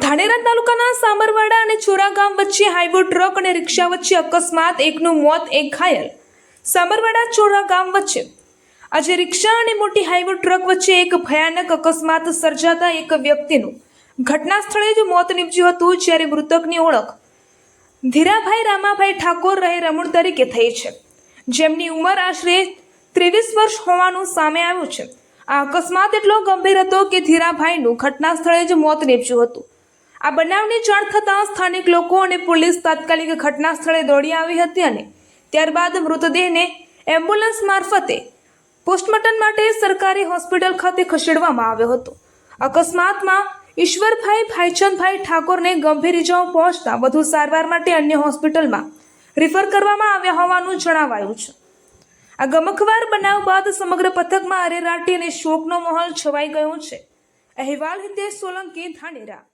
ધાનેરા તાલુકાના સામરવાડા અને ચોરા ગામ વચ્ચે હાઈવે ટ્રક અને રિક્ષા વચ્ચે અકસ્માત, એકનું મોત, એક ઘાયલ। સામરવાડા ચોરા ગામ વચ્ચે આજે રિક્ષા અને મોટી હાઈવે ટ્રક વચ્ચે એક ભયાનક અકસ્માત સર્જાતા એક વ્યક્તિનું ઘટના સ્થળે જ મોત નીપજ્યું હતું, જ્યારે મૃતકની ઓળખ ધીરાભાઈ રામાભાઈ ઠાકોર રહે રમણ તરીકે થઈ છે, જેમની ઉંમર આશરે 23 વર્ષ હોવાનું સામે આવ્યું છે। આ અકસ્માત એટલો ગંભીર હતો કે ધીરાભાઈનું ઘટના સ્થળે જ મોત નીપજ્યું હતું। આ બનાવની જાણ થતાં સ્થાનિક લોકો અને પોલીસ તાત્કાલિક ઘટના સ્થળે દોડી આવી હતી અને ત્યારબાદ મૃતદેહને એમ્બ્યુલન્સ મારફતે પોસ્ટમોર્ટમ માટે સરકારી હોસ્પિટલ ખાતે ખસેડવામાં આવ્યો હતો। અકસ્માતમાં ઈશ્વરભાઈ ભાઈચંદભાઈ ઠાકોરને ગંભીર ઇજાઓ પહોંચતા વધુ સારવાર માટે અન્ય હોસ્પિટલમાં રિફર કરવામાં આવ્યા હોવાનું જણાવાયું છે। આ ગમખ્વાર બનાવ બાદ સમગ્ર પથકમાં અરેરાટી અને શોકનો માહોલ છવાઈ ગયો છે। અહેવાલ હિતેશ સોલંકી, ધાનેરા।